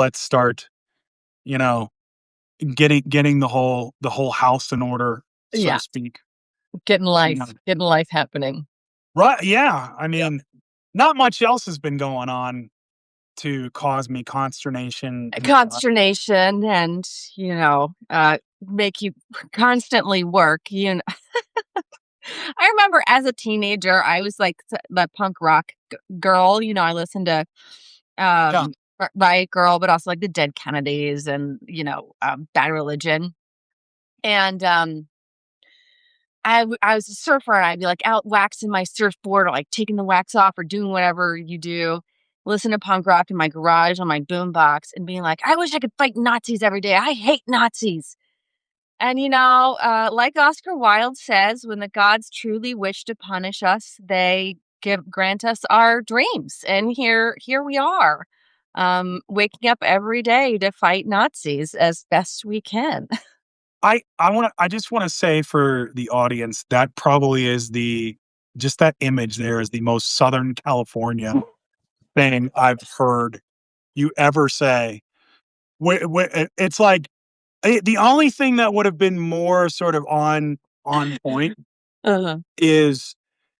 let's start, you know, getting the whole house in order, so to Yeah. speak. Getting Yeah. life happening. Right, yeah, I Yep. mean, not much else has been going on to cause me consternation and Consternation and, make you constantly work, I remember as a teenager, I was like the punk rock girl. I listened to yeah. Riot Girl, but also like the Dead Kennedys and Bad Religion. And I was a surfer, and I'd be like out waxing my surfboard or like taking the wax off or doing whatever you do. Listen to punk rock in my garage on my boombox and being like, I wish I could fight Nazis every day. I hate Nazis. And, like Oscar Wilde says, when the gods truly wish to punish us, they grant us our dreams. And here we are, waking up every day to fight Nazis as best we can. I just wanna say for the audience, that probably is just that image there is the most Southern California thing I've heard you ever say. It's like, the only thing that would have been more sort of on point Uh-huh. is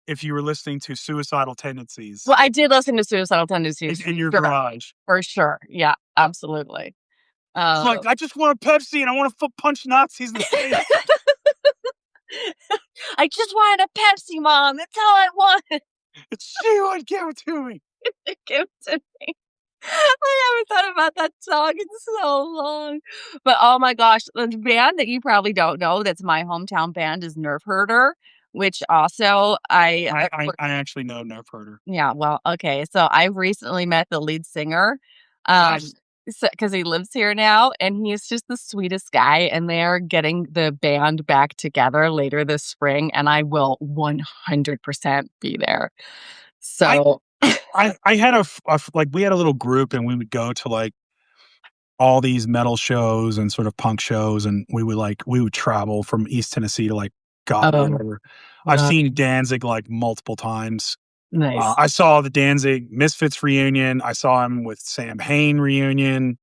if you were listening to Suicidal Tendencies Well, I did listen to Suicidal Tendencies in your sure, garage. for sure. Yeah, absolutely. It's like, "I just want a Pepsi and I wanna punch Nazis in the face." I just wanted a Pepsi, Mom. That's all I wanted. "She would give it to me." Give it to me. I haven't thought about that song in so long. But oh my gosh, the band that you probably don't know that's my hometown band is Nerf Herder, which also I actually know Nerf Herder. yeah, well, okay. So I've recently met the lead singer. Um Nice. because he lives here now and he's just the sweetest guy and they're getting the band back together later this spring and I will 100% be there. I So I had like, we had a little group and we would go to, like, all these metal shows and sort of punk shows, and we would travel from East Tennessee to, like, God, oh, whatever. I've uh, seen Danzig, like, multiple times. nice. I saw the Danzig Misfits reunion. I saw him with Sam Hain reunion.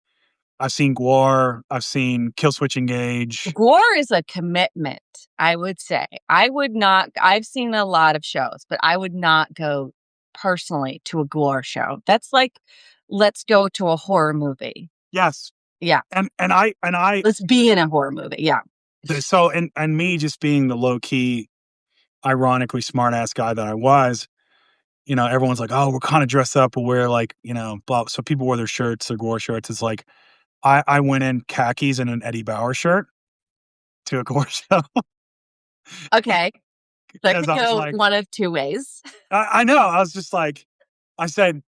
I've seen Gwar. I've seen Killswitch Engage. Gore is a commitment, I would say. I would not I've seen a lot of shows, but I would not go personally to a gore show. That's like, let's go to a horror movie. Yes. Yeah. And I Let's be in a horror movie. Yeah. so and me just being the low key, ironically smart ass guy that I was, everyone's like, "Oh, we're kinda dressed up, but we're like, blah." So people wear their shirts, their Gore shirts. It's like, I went in khakis and an Eddie Bauer shirt to a Gore show Okay. That because could I was go like, one of two ways. I know. I was just like, I said,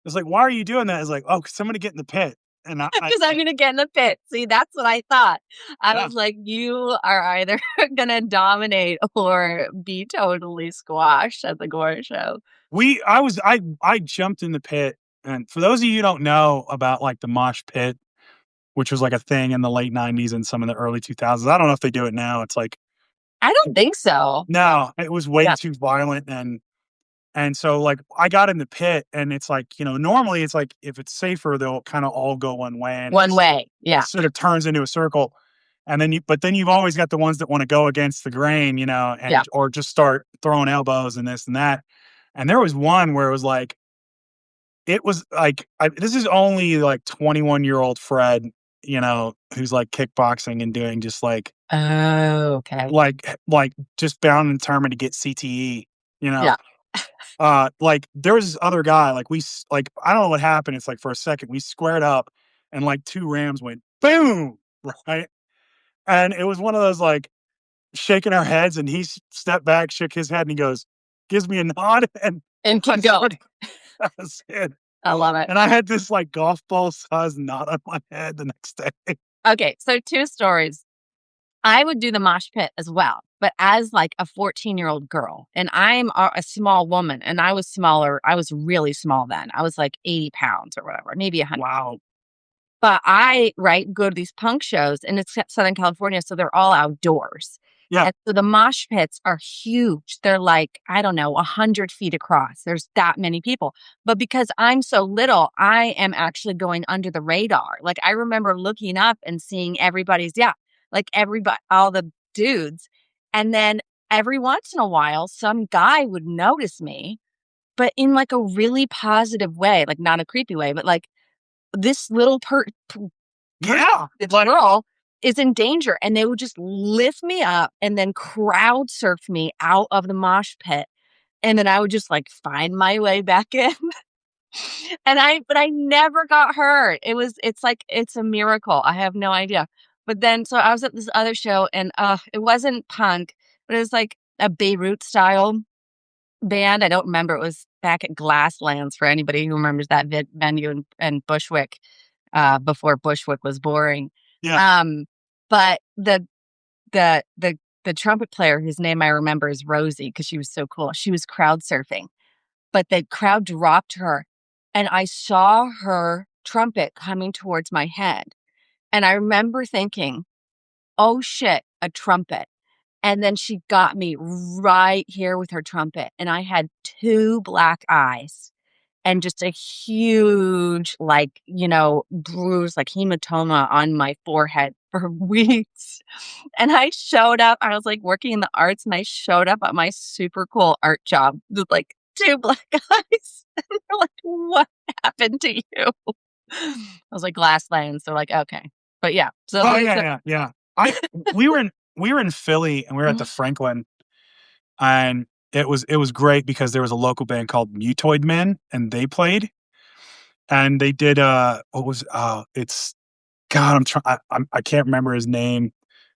it's like, "Why are you doing that?" It's like, "Oh, 'cause I'm gonna get in the pit." And Because I'm gonna get in the pit. See, that's what I thought. I yeah, was like, you are either gonna dominate or be totally squashed at the gore show. I jumped in the pit, and for those of you who don't know about, like, the mosh pit, which was, like, a thing in the late '90s and some of the early 2000s, I don't know if they do it now. It's like, I don't think so. no, it was way Yeah. too violent, and so, like, I got in the pit, and it's like, normally, it's like, if it's safer, they'll kinda all go one way, and One way. it Yeah. sort of turns into a circle, and then you've always got the ones that wanna go against the grain, Yeah. and or just start throwing elbows and this and that, and there was one where it was like, this is only, like, 21-year-old Fred, who's, like, kickboxing and doing just, Oh, okay. just bound and determined to get CTE, you know? Yeah. Like, there was this other guy, like, I don't know what happened, it's like, for a second, we squared up, and, like, 2 rams went, "Boom!" Right? And it was one of those, like, shaking our heads, and he stepped back, shook his head, and he goes, gives me a nod, and And I keep going. started that was it. I love it. And I had this, like, golf ball size knot on my head the next day. Okay, so 2 stories. I would do the mosh pit as well, but as, like, a 14-year-old girl, and I'm a small woman, and I was smaller. I was really small then. I was, like, 80 pounds or whatever, maybe 100. Wow. But go to these punk shows, and it's Southern California, so they're all outdoors. Yeah. And so the mosh pits are huge. They're like, I don't know, 100 feet across. There's that many people. But because I'm so little, I am actually going under the radar. Like, I remember looking up and seeing everybody's, yeah, like everybody, all the dudes. And then every once in a while, some guy would notice me, but in like a really positive way, like not a creepy way, but like this little person, Yeah. this Like, girl is in danger. And they would just lift me up and then crowd surf me out of the mosh pit. And then I would just like find my way back in. But I never got hurt. It's like, it's a miracle. I have no idea. But then, so I was at this other show and it wasn't punk, but it was like a Beirut style band. I don't remember. It was back at Glasslands for anybody who remembers that venue in Bushwick, before Bushwick was boring. yeah. Um, but the the the trumpet player whose name I remember is Rosie because she was so cool. She was crowd surfing, but the crowd dropped her, and I saw her trumpet coming towards my head, and I remember thinking, "Oh shit, a trumpet." And then she got me right here with her trumpet, and I had 2 black eyes and just a huge, like, bruise, like hematoma on my forehead for weeks. And I showed up, I was, like, working in the arts, and I showed up at my super cool art job with, like, 2 black eyes. And they're like, "What happened to you?" I was like, "Glasslands." They're like, "Okay." But yeah, so Oh, there's yeah, a yeah, yeah. We were in Philly, and we were at the Mhm. Franklin, and it was great because there was a local band called Mutoid Men, and they played, and they did, what was, it's God, I can't remember his name,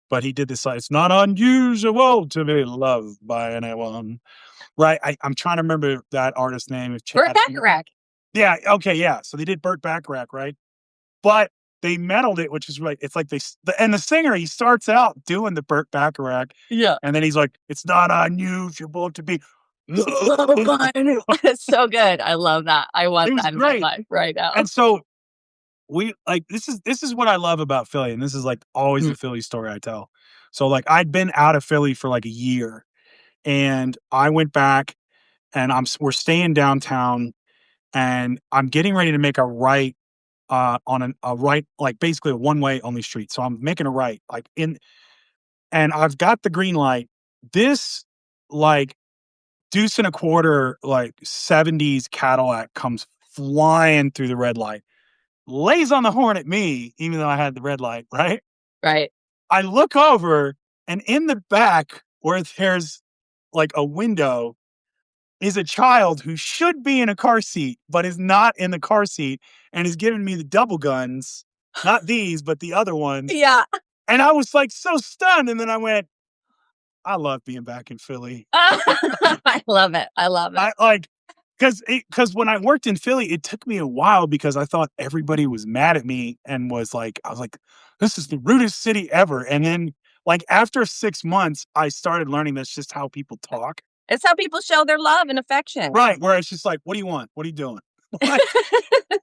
but he did this, like, "It's not unusual to be loved by anyone." Right? I'm trying to remember that artist's name, if Ch Burt Bacharach. Yeah, okay, yeah, so they did Burt Bacharach, right? But they metaled it, which is right. It's like the singer, he starts out doing the Burt Bacharach, Yeah. and then he's like, "It's not unusual to be." It's so good. I love that. I want It was that in my great. life right now. And so this is what I love about Philly, and this is like always Mm. the Philly story I tell. So like I'd been out of Philly for like a year, and I went back, and we're staying downtown, and I'm getting ready to make a right on a right, like basically a one way only street. So I'm making a right, like in, and I've got the green light. This like deuce and a quarter, like 70s Cadillac comes flying through the red light, lays on the horn at me, even though I had the red light, right? Right. I look over, and in the back, where there's like a window, is a child who should be in a car seat, but is not in the car seat and is giving me the double guns, not these, but the other ones. Yeah. And I was like so stunned. And then I went, I love being back in Philly. I love it. I love it. I like, because when I worked in Philly, it took me a while because I thought everybody was mad at me and I was like, this is the rudest city ever. And then, like, after 6 months, I started learning that's just how people talk. It's how people show their love and affection. Right. Where it's just like, what do you want? What are you doing? Like,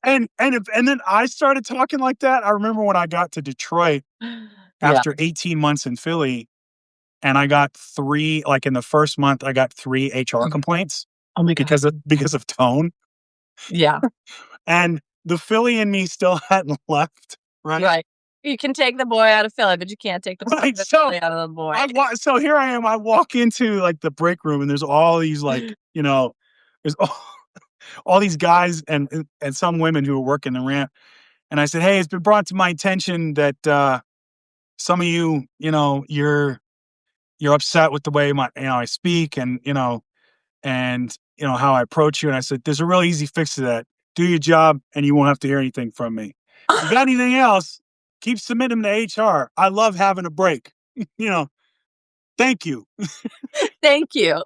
and then I started talking like that. I remember when I got to Detroit Yeah. after 18 months in Philly, and I got 3, like, in the first month, I got 3 HR complaints Oh my god. because of tone, Yeah. and the Philly in me still hadn't left, right? Right. You can take the boy out of Philly, but you can't take the Right, Philly out of the boy. so here I am, I walk into, like, the break room, and there's all these, like, there's all these guys and some women who are working the ramp, and I said, "Hey, it's been brought to my attention that, some of you, you're upset with the way I speak, and how I approach you." And I said, "There's a real easy fix to that. Do your job, and you won't have to hear anything from me. If you got anything else, keep submitting them to HR. I love having a break. you know, thank you." Thank you.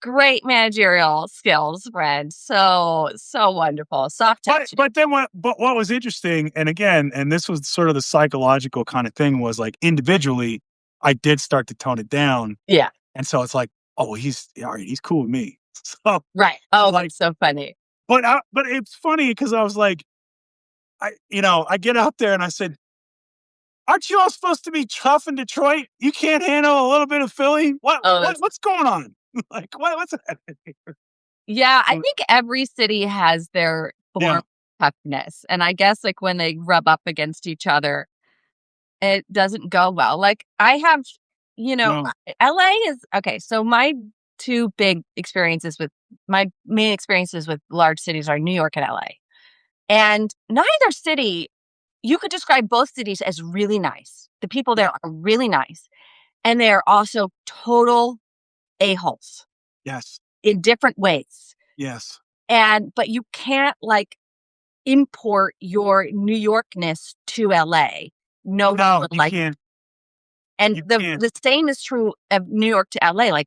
Great managerial skills, Fred. So, so wonderful. Soft But touch. but then what was interesting, and again, and this was sort of the psychological kind of thing, was like individually, I did start to tone it down, Yeah. and so it's like, oh, he's all right, he's cool with me. So Right. Oh, like, that's so funny. but it's funny because I was like, I get out there and I said, aren't you all supposed to be tough in Detroit? You can't handle a little bit of Philly? Oh, that's What's going on? Like, what's happening? yeah, I think every city has their form Yeah, of toughness, and I guess, like, when they rub up against each other, it doesn't go well. Like, I have, no, LA is okay, so my main experiences with large cities are New York and LA. And neither city, you could describe both cities as really nice. The people yeah, there are really nice, and they are also total a-holes yes, in different ways. yes. But you can't, like, import your New Yorkness to LA. No one No, would like it. And you the can't. the same is true of New York to LA. Like,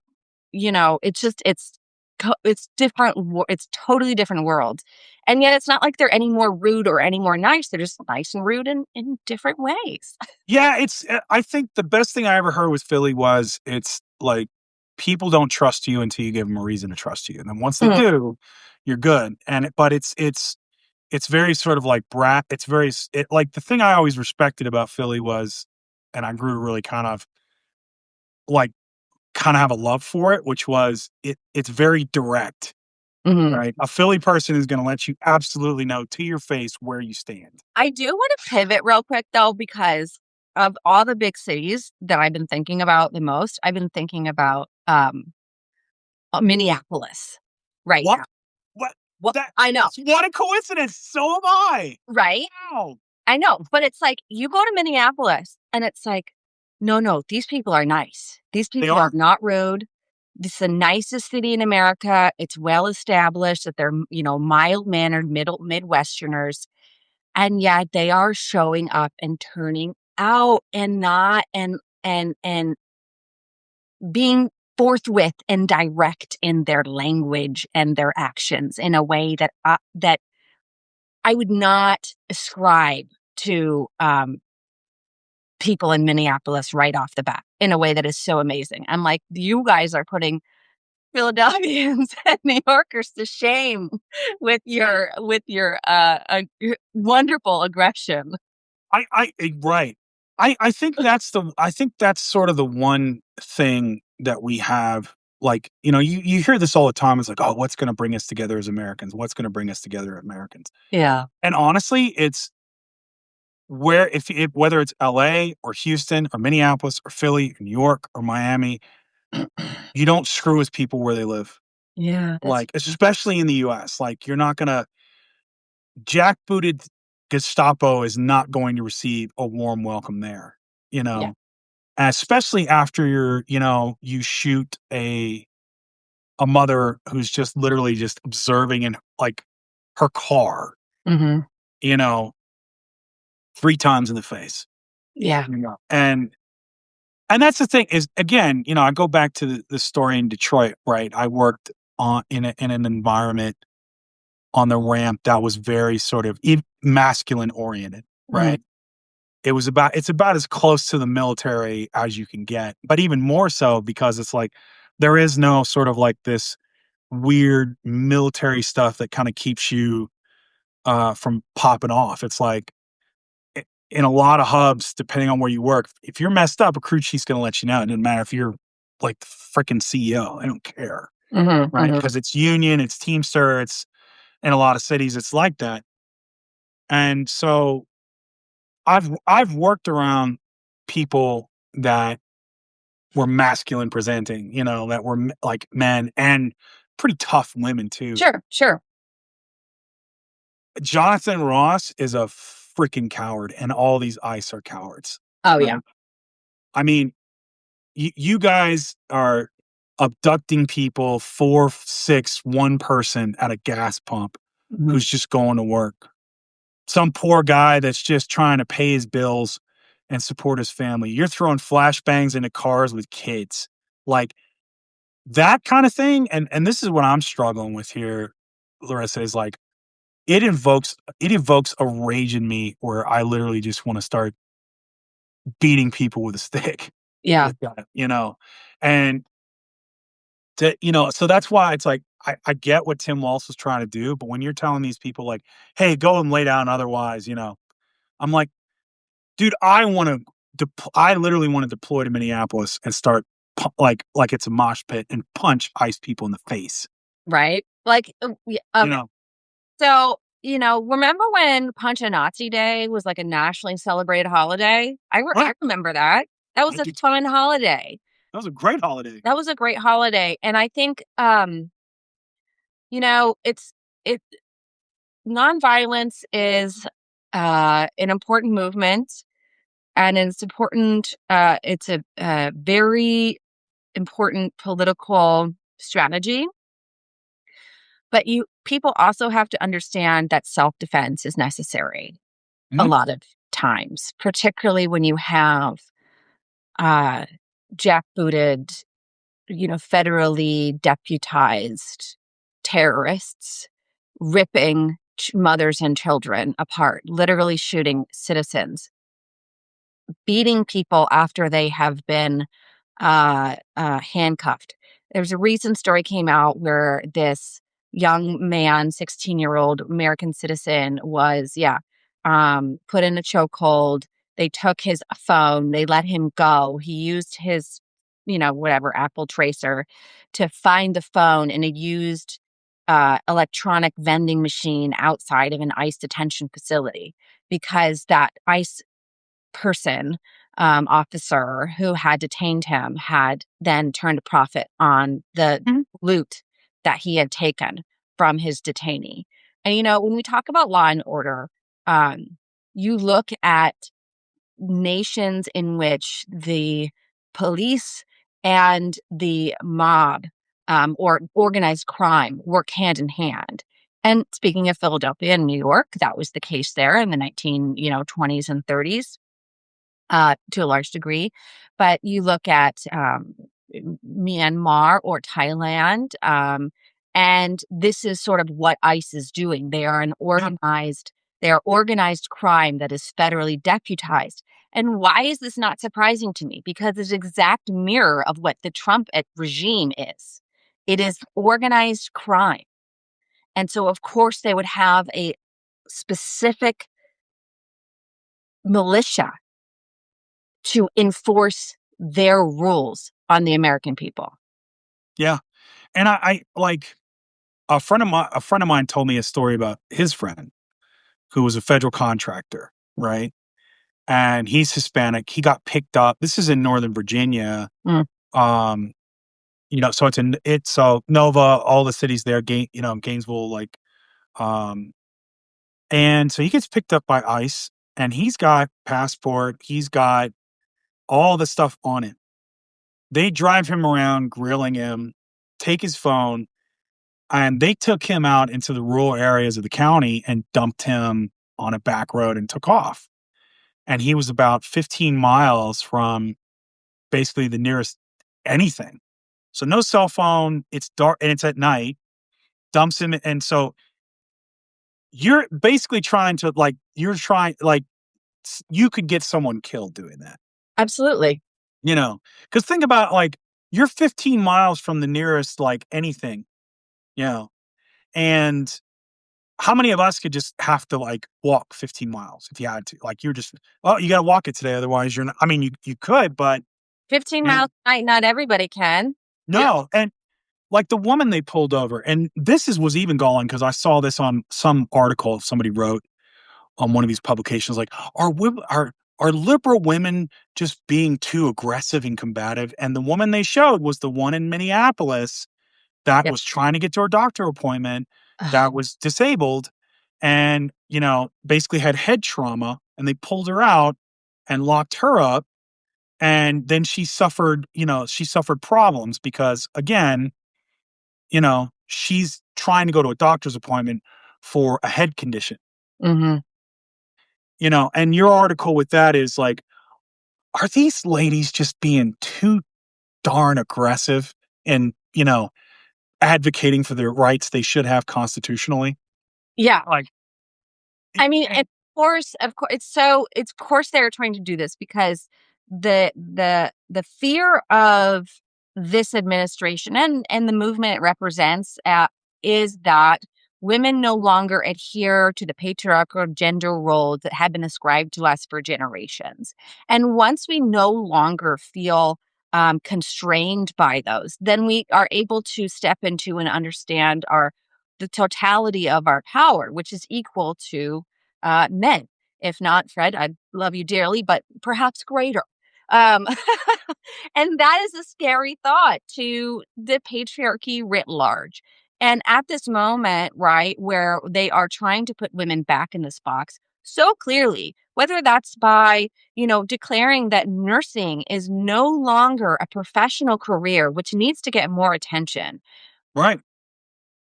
it's just it's different. It's totally different worlds, and yet it's not like they're any more rude or any more nice. They're just nice and rude in different ways. Yeah, I think the best thing I ever heard with Philly was it's like people don't trust you until you give them a reason to trust you, and then once they Mhm, do, you're good. But it's very sort of like brat. It's very like the thing I always respected about Philly was, and I grew to really like kind of have a love for it, which was it's very direct. mhm. Right, a Philly person is going to let you absolutely know to your face where you stand. I do want to pivot real quick though, because of all the big cities that I've been thinking about the most, I've been thinking about Minneapolis right What? now. What? What I know, What a coincidence. So am I. right? Wow. I know, but it's like you go to Minneapolis and it's like, no, no, these people are nice. These They people are are. not rude. This is the nicest city in America. It's well established that they're, mild mannered middle Midwesterners. And yet they are showing up and turning out and not and being forthwith and direct in their language and their actions in a way that I would not ascribe to people in Minneapolis right off the bat in a way that is so amazing. I'm like, you guys are putting Philadelphians and New Yorkers to shame with your wonderful aggression. Right. I think that's sort of the one thing that we have. Like, you hear this all the time. It's like, oh, what's going to bring us together as Americans? What's going to bring us together as Americans? Yeah. And honestly, it's where if whether it's LA or Houston or Minneapolis or Philly or New York or Miami, you don't screw with people where they live. Yeah, that's Like, especially in the US, like, you're not gonna jackbooted Gestapo is not going to receive a warm welcome there, you yeah. know? Especially after you shoot a mother who's just literally just observing in, like, her car, Mhm. you know, 3 times in the face, Yeah. and that's the thing is, again, I go back to the story in Detroit, right? I worked in an environment on the ramp that was very sort of masculine oriented, Mhm. right? It's about as close to the military as you can get, but even more so because it's like there is no sort of like this weird military stuff that kind of keeps you from popping off. It's like in a lot of hubs, depending on where you work, if you're messed up, a crew chief's going to let you know. It doesn't matter if you're like the freaking CEO. I don't care, Mhm, right? mhm. Because it's union, it's Teamster, it's in a lot of cities, it's like that. And so I've worked around people that were masculine presenting, that were like men and pretty tough women too. Sure, sure. Jonathan Ross is a freaking coward, and all these ICE are cowards, Oh, yeah. right? I mean, you guys are abducting people, 4, 6, one person at a gas pump Mhm. who's just going to work. Some poor guy that's just trying to pay his bills and support his family. You're throwing flashbangs into cars with kids. Like that kind of thing. And this is what I'm struggling with here, Larissa, is like it evokes a rage in me where I literally just want to start beating people with a stick. Yeah. With that. And so that's why it's like I get what Tim Walsh was trying to do, but when you're telling these people like, hey, go and lay down otherwise, I'm like, dude, I literally want to deploy to Minneapolis and start like it's a mosh pit and punch ICE people in the face. Right? Like, You okay. know, So, remember when Punch a Nazi Day was like a nationally celebrated holiday? I right? remember that. That was I a do too. fun holiday. That was a great holiday. That was a great holiday. And I think, it's it nonviolence is an important movement, and it's a very important political strategy. But people also have to understand that self-defense is necessary a Mhm. lot of times, particularly when you have uh, jackbooted, federally deputized terrorists ripping mothers and children apart, literally shooting citizens, beating people after they have been handcuffed. There's a recent story came out where this young man, 16-year-old American citizen, was, put in a chokehold. They took his phone, they let him go. He used his, whatever, Apple Tracer to find the phone, and he used electronic vending machine outside of an ICE detention facility because that ICE person, officer who had detained him had then turned a profit on the Mhm. loot that he had taken from his detainee. And, when we talk about law and order, you look at nations in which the police and the mob, or organized crime, work hand in hand. And speaking of Philadelphia and New York, that was the case there in the 20s and 30s, to a large degree. But you look at Myanmar or Thailand, and this is sort of what ICE is doing. Yeah, They are organized crime that is federally deputized. And why is this not surprising to me? Because it's exact mirror of what the Trump regime is. It is organized crime. And so, of course, they would have a specific militia to enforce their rules on the American people. yeah. And I like a friend of mine told me a story about his friend who was a federal contractor, right? And he's Hispanic. He got picked up. This is in Northern Virginia. Mm, Um, so it's Nova, all the cities there, Gainesville, like, um, and so he gets picked up by ICE, and he's got passport. He's got all the stuff on him. They drive him around, grilling him, take his phone, and they took him out into the rural areas of the county and dumped him on a back road and took off. And he was about 15 miles from basically the nearest anything. So no cell phone, it's dark and it's at night, dumps him. And so you're basically trying to like, you could get someone killed doing that, absolutely. you know? Cause think about like, you're 15 miles from the nearest like anything, you know, and how many of us could just have to like walk 15 miles if you had to? Like you're just, well, you got to walk it today. Otherwise you're not, I mean, you could, but 15 you know, miles a night, not everybody can. no. And like the woman they pulled over, and was even going because I saw this on some article somebody wrote on one of these publications. Like, are liberal women just being too aggressive and combative? And the woman they showed was the one in Minneapolis that Yep. was trying to get to her doctor appointment, Ugh. that was disabled, and basically had head trauma, and they pulled her out and locked her up, and then she suffered problems because again, she's trying to go to a doctor's appointment for a head condition, Mhm. and your article with that is like, are these ladies just being too darn aggressive and, advocating for their rights they should have constitutionally? Yeah. Like, I mean, and of course, it's of course they're trying to do this because the fear of this administration and the movement it represents, is that women no longer adhere to the patriarchal gender roles that have been ascribed to us for generations. And once we no longer feel constrained by those, then we are able to step into and understand the totality of our power, which is equal to men. If not, Fred, I love you dearly, but perhaps greater. Um, and that is a scary thought to the patriarchy writ large. And at this moment, right, where they are trying to put women back in this box so clearly, whether that's by, declaring that nursing is no longer a professional career, which needs to get more attention Right.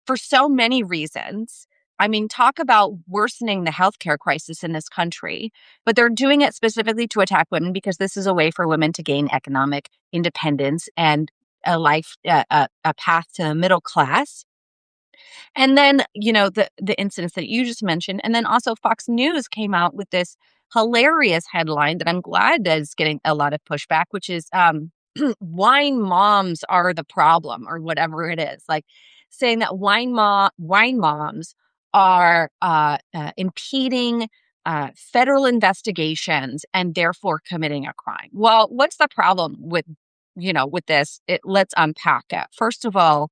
for so many reasons. I mean, talk about worsening the healthcare crisis in this country, but they're doing it specifically to attack women because this is a way for women to gain economic independence and a path to the middle class. And then, the incidents that you just mentioned. And then also Fox News came out with this hilarious headline that I'm glad that is getting a lot of pushback, which is wine moms are the problem or whatever it is. Like saying that wine moms are impeding federal investigations and therefore committing a crime. Well, what's the problem with this? Let's unpack it. First of all,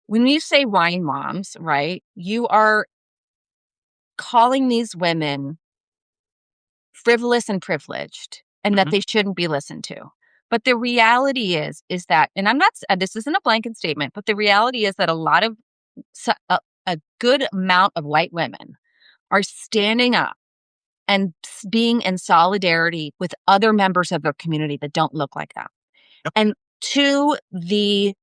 when you say wine moms, right, you are calling these women frivolous and privileged and that Mhm. they shouldn't be listened to. But the reality is that, and I'm not, this isn't a blanket statement, but the reality is that a good amount of white women are standing up and being in solidarity with other members of their community that don't look like that. Yep. And to the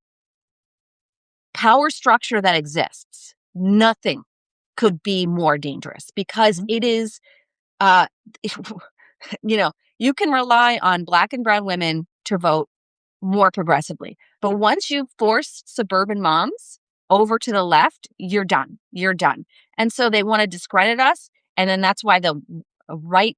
power structure that exists, nothing could be more dangerous because Mhm. it is, uh, you can rely on Black and brown women to vote more progressively. But once you force suburban moms over to the left, you're done. You're done. And so they want to discredit us. And then that's why the right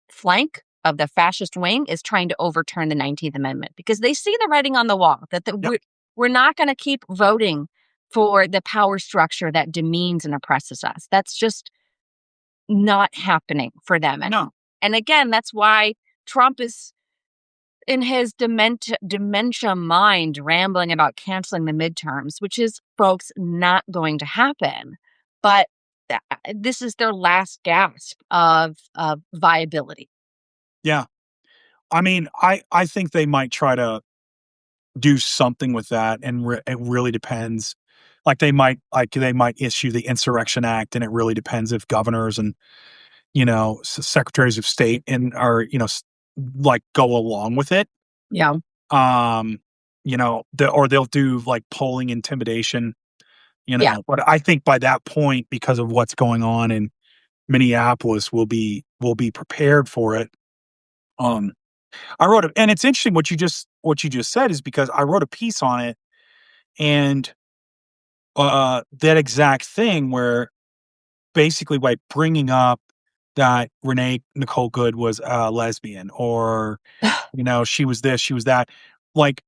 flank of the fascist wing is trying to overturn the 19th Amendment because they see the writing on the wall that Yep. we're not going to keep voting for the power structure that demeans and oppresses us. That's just not happening for them anymore. No. And again, that's why Trump is in his dementia mind rambling about canceling the midterms, which is, folks, not going to happen. But this is their last gasp of viability. Yeah. I mean, I think they might try to do something with that, and it really depends. They might issue the Insurrection Act, and it really depends if governors and secretaries of state and are like go along with it. Yeah. Um, or they'll do like polling intimidation. Yeah. But I think by that point, because of what's going on in Minneapolis, we'll be prepared for it. Um, and it's interesting what you just said is because I wrote a piece on it, and that exact thing where basically by bringing up that Renee Nicole Good was a lesbian, or she was this, she was that, like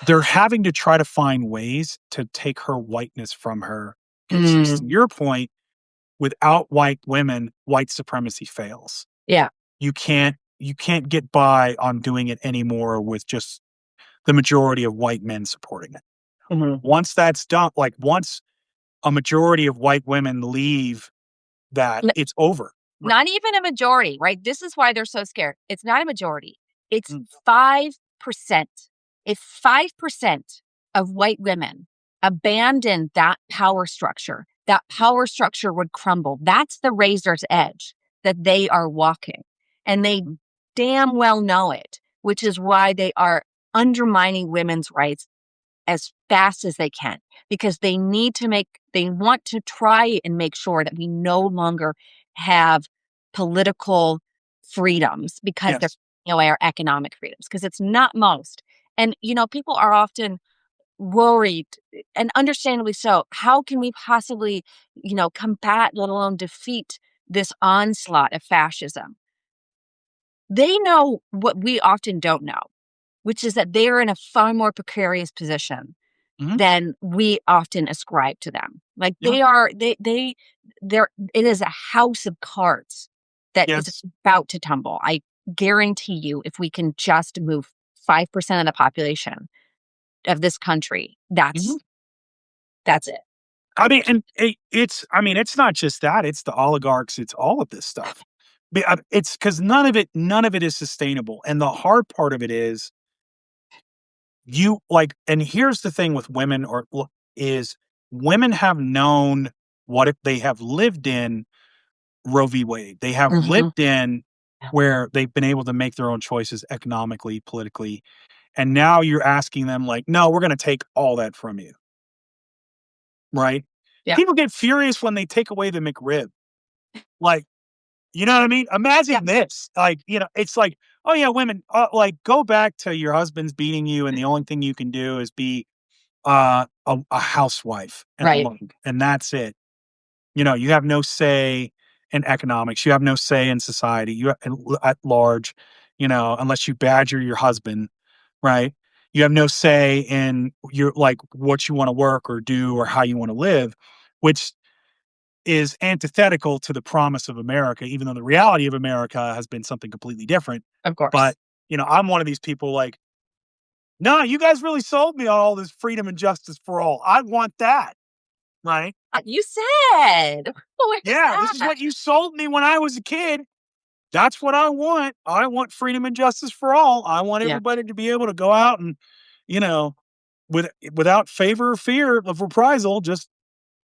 they're having to try to find ways to take her whiteness from her because, to Mm, your point, without white women, white supremacy fails. yeah. You can't get by on doing it anymore with just the majority of white men supporting it. Mhm. Once that's done, like once a majority of white women leave, that it's over. Right. Not even a majority, right? This is why they're so scared. It's not a majority. It's Mm. 5%. If 5% of white women abandon that power structure would crumble. That's the razor's edge that they are walking. And they damn well know it, which is why they are undermining women's rights as fast as they can because they want to try and make sure that we no longer have political freedoms because they're Yes. taking away our economic freedoms because it's not most. And people are often worried, and understandably so. How can we possibly, combat, let alone defeat this onslaught of fascism? They know what we often don't know, which is that they are in a far more precarious position Mhm. than we often ascribe to them. Like Yeah. they're it is a house of cards that is Yes. about to tumble. I guarantee you, if we can just move 5% of the population of this country, Mhm. that's it. I mean, and it's not just that, it's the oligarchs, it's all of this stuff. It's because none of it is sustainable, and the hard part of it is you like and here's the thing with women is women have known what if they have lived in Roe v. Wade. They have Mhm. lived in Yeah. where they've been able to make their own choices economically, politically, and now you're asking them like, "No, we're gonna take all that from you." Right? Yeah. People get furious when they take away the McRib. Like, you know what I mean? Yeah. Imagine this. Like, it's like, "Oh, yeah, women, like, go back to your husband's beating you, and the only thing you can do is be, a housewife and Right. alone, and that's it." You have no say in economics. You have no say in society. You at large, unless you badger your husband, right? You have no say in your like what you want to work or do or how you want to live, which is antithetical to the promise of America, even though the reality of America has been something completely different. Of course. But, I'm one of these people like, no, you guys really sold me on all this freedom and justice for all. I want that. Right. You said. Where's Yeah, this is that? what you sold me when I was a kid. That's what I want. I want freedom and justice for all. I want Yeah. everybody to be able to go out and, you know, without favor or fear of reprisal, just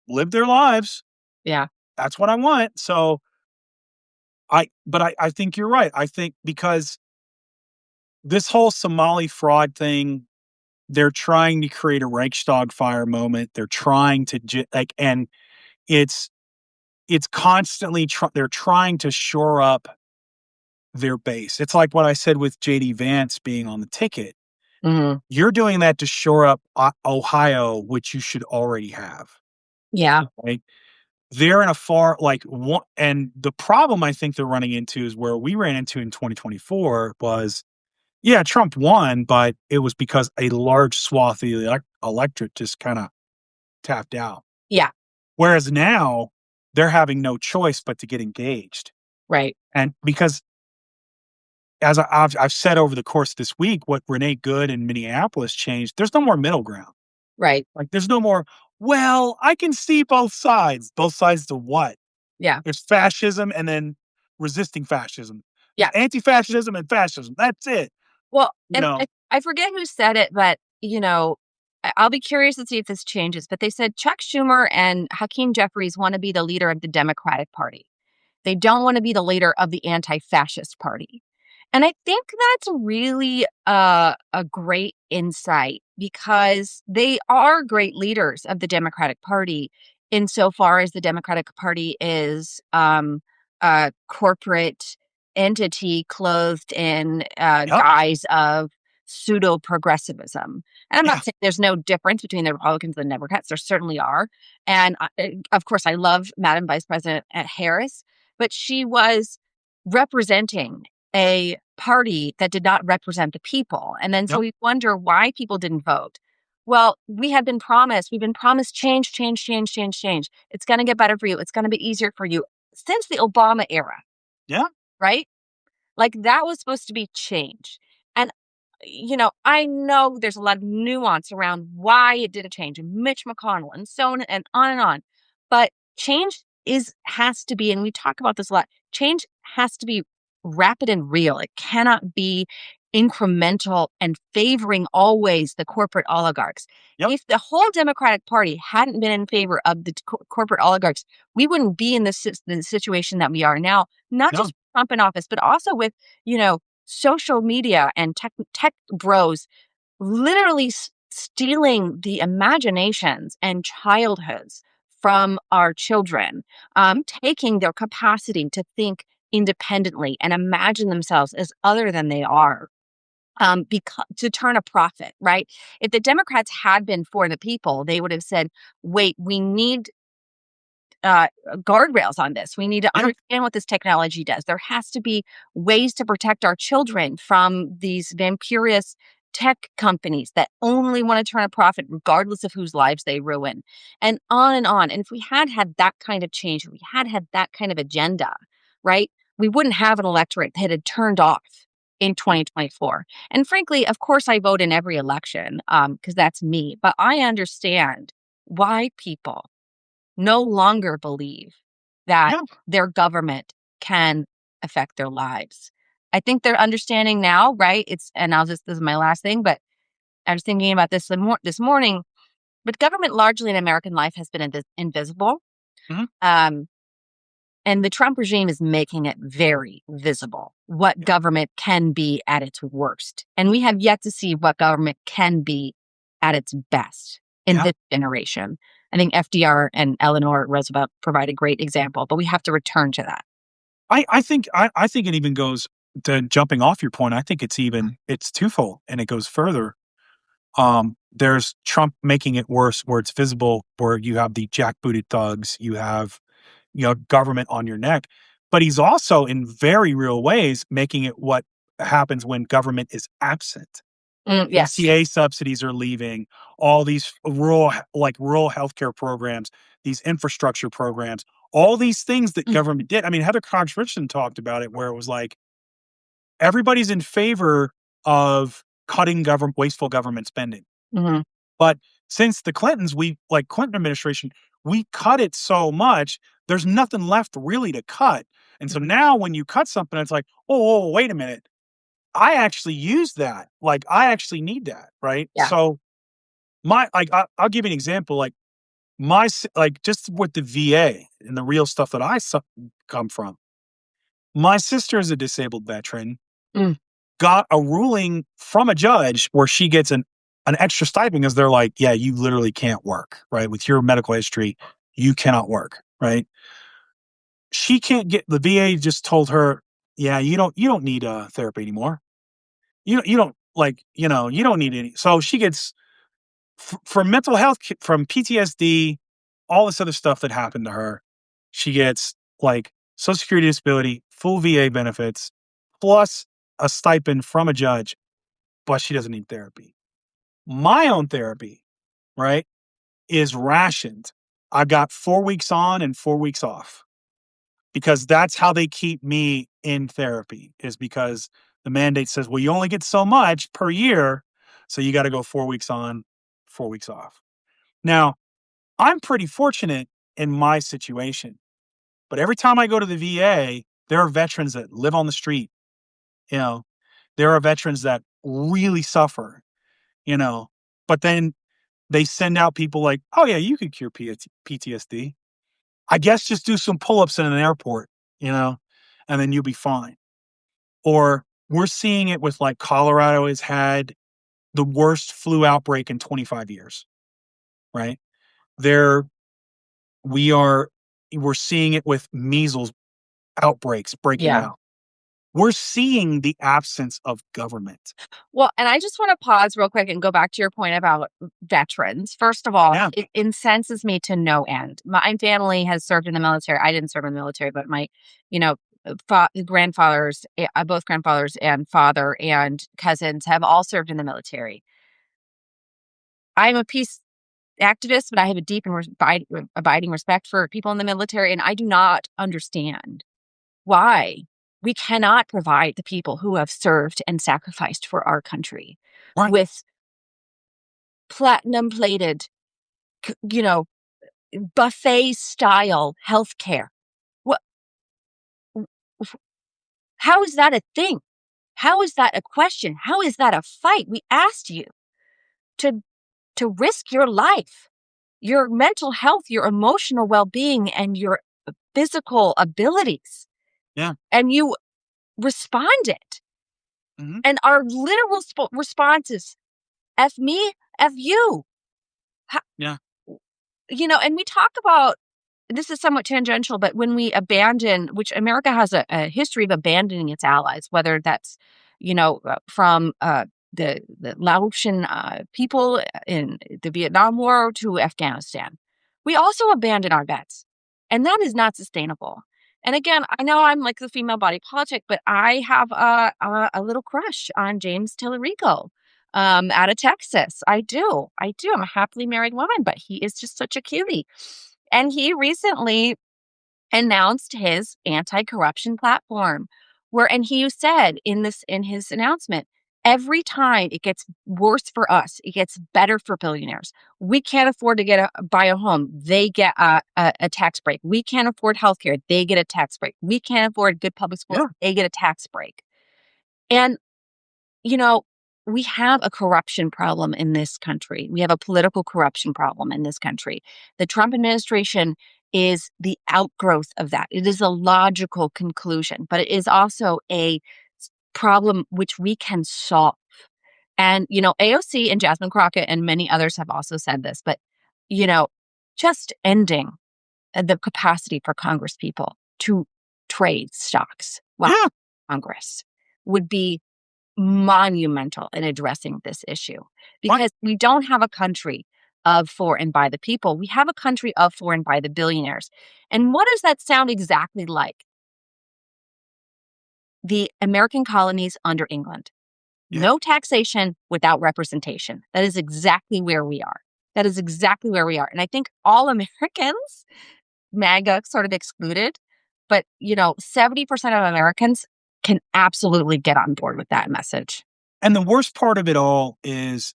live their lives. Yeah. That's what I want. So but I think you're right. I think because this whole Somali fraud thing, they're trying to create a Reichstag fire moment. They're trying to and it's constantly they're trying to shore up their base. It's like what I said with JD Vance being on the ticket. Mhm. You're doing that to shore up Ohio, which you should already have, Yeah. right? They're in a far like one, and the problem I think they're running into is where we ran into in 2024 was, yeah, Trump won, but it was because a large swath of the electorate just kind of tapped out. Yeah. Whereas now they're having no choice but to get engaged, Right. and because as I've said over the course of this week, what Renee Good in Minneapolis changed, there's no more middle ground. Right. Like, there's no more, "Well, I can see both sides." Both sides to what? Yeah. There's fascism and then resisting fascism. There's Yeah. anti-fascism and fascism. That's it, Well, you and know? I forget who said it, but, I'll be curious to see if this changes, but they said Chuck Schumer and Hakeem Jeffries wanna be the leader of the Democratic Party. They don't wanna be the leader of the anti-fascist party. And I think that's really a great insight because they are great leaders of the Democratic Party insofar as the Democratic Party is a corporate entity clothed in Yep. guise of pseudo progressivism. And I'm Yeah. not saying there's no difference between the Republicans and the Democrats. There certainly are. And of course, I love Madam Vice President Harris, but she was representing a party that did not represent the people. And then so Yep. we wonder why people didn't vote. Well, we've been promised change, change, change, change, change. It's going to get better for you. It's going to be easier for you since the Obama era, Yeah. right? Like that was supposed to be change. And I know there's a lot of nuance around why it didn't change, and Mitch McConnell and so on and on and on. But change has to be, and we talk about this a lot, change has to be rapid and real. It cannot be incremental and favoring always the corporate oligarchs. Yep. If the whole Democratic Party hadn't been in favor of the corporate oligarchs, we wouldn't be in the situation that we are now, not No. just with Trump in office, but also with, social media and tech bros literally stealing the imaginations and childhoods from our children, taking their capacity to think independently and imagine themselves as other than they are. Because to turn a profit, right? If the Democrats had been for the people, they would have said, "Wait, we need guardrails on this. We need to Yeah. understand what this technology does. There has to be ways to protect our children from these vampirous tech companies that only want to turn a profit regardless of whose lives they ruin, and on and on. And if we had had that kind of change, if we had had that kind of agenda, right, we wouldn't have an electorate that had turned off in 2024. And frankly, of course, I vote in every election because that's me. But I understand why people no longer believe that Yeah. their government can affect their lives. I think they're understanding now, right? This is my last thing, but I was thinking about this morning. But government largely in American life has been invisible. Mhm. Um, and the Trump regime is making it very visible what Yeah. government can be at its worst. And we have yet to see what government can be at its best in Yeah. this generation. I think FDR and Eleanor Roosevelt provide a great example, but we have to return to that. I think it even goes to jumping off your point. I think it's twofold and it goes further. There's Trump making it worse where it's visible, where you have the jackbooted thugs, you have, government on your neck. But he's also in very real ways making it what happens when government is absent. Yes. ACA subsidies are leaving, all these rural healthcare programs, these infrastructure programs, all these things that government did. I mean, Heather Cox Richardson talked about it where it was like everybody's in favor of cutting wasteful government spending. Mm-hmm. But since the Clintons, Clinton administration, we cut it so much, there's nothing left really to cut. And so now when you cut something, it's like, oh, wait a minute. I actually use that. Like, I actually need that, right? Yeah. So I'll give you an example. Like just with the VA and the real stuff that come from. My sister is a disabled veteran. Mm. Got a ruling from a judge where she gets an extra stipend because they're like, yeah, you literally can't work, right? With your medical history, you cannot work, right? She can't get the VA just told her, yeah, you don't need therapy anymore. You don't you don't need any. So she gets for mental health from PTSD, all this other stuff that happened to her. She gets like Social Security disability, full VA benefits, plus a stipend from a judge, but she doesn't need therapy. My own therapy, right, is rationed. I've got 4 weeks on and 4 weeks off because that's how they keep me in therapy, is because the mandate says, well, you only get so much per year. So you got to go 4 weeks on, 4 weeks off. Now, I'm pretty fortunate in my situation, but every time I go to the VA, there are veterans that live on the street. You know, there are veterans that really suffer, you know, but then they send out people like, oh, yeah, you could cure PTSD. I guess just do some pull ups in an airport, you know, and then you'll be fine. Or we're seeing it with like Colorado has had the worst flu outbreak in 25 years, right? There, we are, we're seeing it with measles outbreaks breaking Yeah. out. We're seeing the absence of government. Well, and I just want to pause real quick and go back to your point about veterans. First of all, Yeah. it incenses me to no end. My family has served in the military. I didn't serve in the military, but my, you know, grandfathers, both grandfathers and father and cousins have all served in the military. I'm a peace activist, but I have a deep and abiding respect for people in the military, and I do not understand why we cannot provide the people who have served and sacrificed for our country Right. with platinum plated, you know, buffet style healthcare. What, how is that a thing? How is that a question? How is that a fight? We asked you to risk your life, your mental health, your emotional well-being, and your physical abilities. Yeah. And you responded. Hmm. And our literal response is F me, F you. How, Yeah. and we talk about this is somewhat tangential, but when we abandon, which America has a history of abandoning its allies, whether that's, from the Laotian people in the Vietnam War to Afghanistan, we also abandon our vets, and that is not sustainable. And again, I know I'm like the female body politic, but I have a little crush on James Tillerico. out of Texas. I do. I'm a happily married woman, but he is just such a cutie. And he recently announced his anti-corruption platform and he said in his announcement, every time it gets worse for us, it gets better for billionaires. We can't afford to buy a home, they get a tax break. We can't afford healthcare, they get a tax break. We can't afford good public schools, Yeah. they get a tax break. And you know, we have a corruption problem in this country. We have a political corruption problem in this country. The Trump administration is the outgrowth of that. It is a logical conclusion, but it is also a problem which we can solve. And, AOC and Jasmine Crockett and many others have also said this, but, you know, just ending the capacity for Congress people to trade stocks while Yeah. Congress would be monumental in addressing this issue What? because we don't have a country of for and by the people. We have a country of for and by the billionaires. And what does that sound exactly like? The American colonies under England. Yeah. No taxation without representation. That is exactly where we are. That is exactly where we are. And I think all Americans, MAGA sort of excluded, but 70% of Americans can absolutely get on board with that message. And the worst part of it all is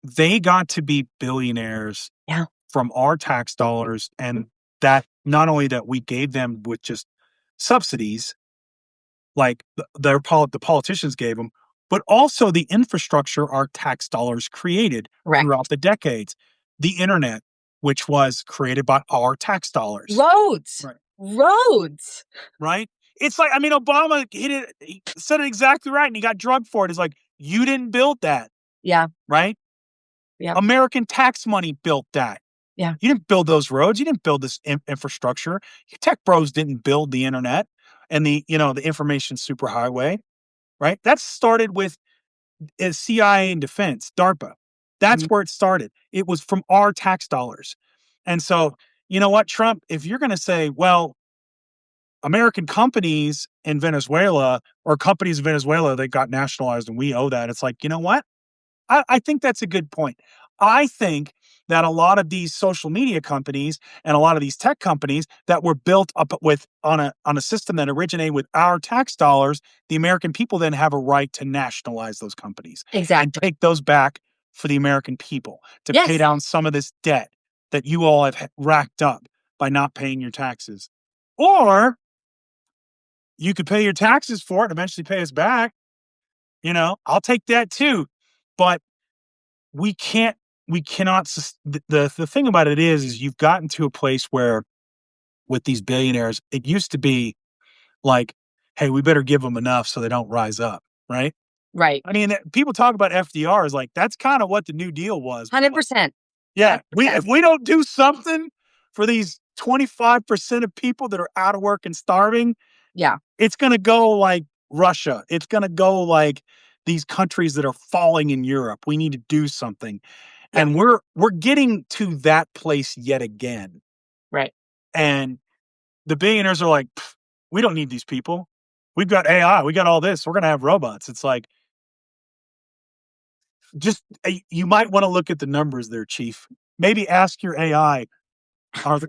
they got to be billionaires Yeah. from our tax dollars. And that not only that we gave them with just subsidies, like the politicians gave them, but also the infrastructure our tax dollars created Correct. throughout the decades. The internet, which was created by our tax dollars. Roads. Right. Roads. Right? It's like, I mean, Obama he said it exactly right, and he got drugged for it. It's like, you didn't build that, Yeah. right? Yeah. American tax money built that. Yeah. You didn't build those roads. You didn't build this infrastructure. Your tech bros didn't build the internet and the information superhighway, right? That started with CIA and defense, DARPA. That's Mhm. where it started. It was from our tax dollars. And so, you know what, Trump, if you're going to say, well, American companies in Venezuela or companies in Venezuela, they got nationalized and we owe that. It's like, you know what? I think that's a good point. I think that a lot of these social media companies and a lot of these tech companies that were built up with on a system that originated with our tax dollars, the American people then have a right to nationalize those companies and Exactly. take those back for the American people to pay Yes. down some of this debt that you all have racked up by not paying your taxes. Or you could pay your taxes for it and eventually pay us back. I'll take that too. But we can't we cannot the thing about it is you've gotten to a place where with these billionaires, it used to be like, hey, we better give them enough so they don't rise up, right? Right. I mean, people talk about FDR as like that's kind of what the New Deal was. 100%. Yeah, if 100%. we don't do something for these 25% of people that are out of work and starving, Yeah. it's going to go like Russia. It's going to go like these countries that are falling in Europe. We need to do something. Yeah. And we're getting to that place yet again. Right. And the billionaires are like, we don't need these people. We've got AI. We got all this. We're going to have robots. It's like, just you might want to look at the numbers there, Chief. Maybe ask your AI, are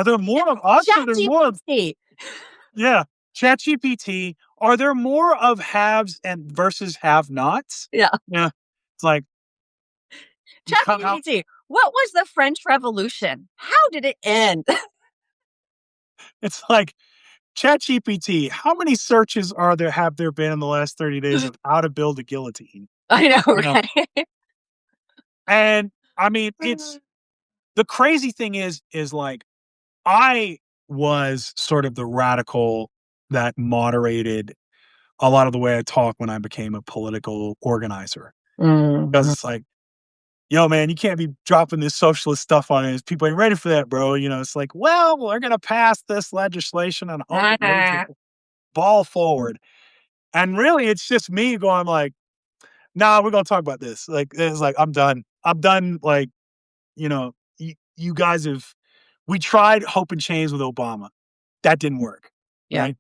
there more of us or are there more of ChatGPT. yeah, ChatGPT, are there more of haves and versus have-nots? Yeah. Yeah. It's like you come out, ChatGPT. What was the French Revolution? How did it end? it's like ChatGPT, how many searches have there been in the last 30 days of how to build a guillotine? I know, You know? right? And I mean, it's the crazy thing is like I was sort of the radical that moderated a lot of the way I talk when I became a political organizer. Because Mhm. it's like, yo, man, you can't be dropping this socialist stuff on us. People ain't ready for that, bro. It's like, well, we're going to pass this legislation and hope it moves the ball forward. And really, it's just me going like, nah, we're going to talk about this. Like, it's like, I'm done. I'm done. Like, you guys we tried hope and change with Obama. That didn't work. Yeah. Right.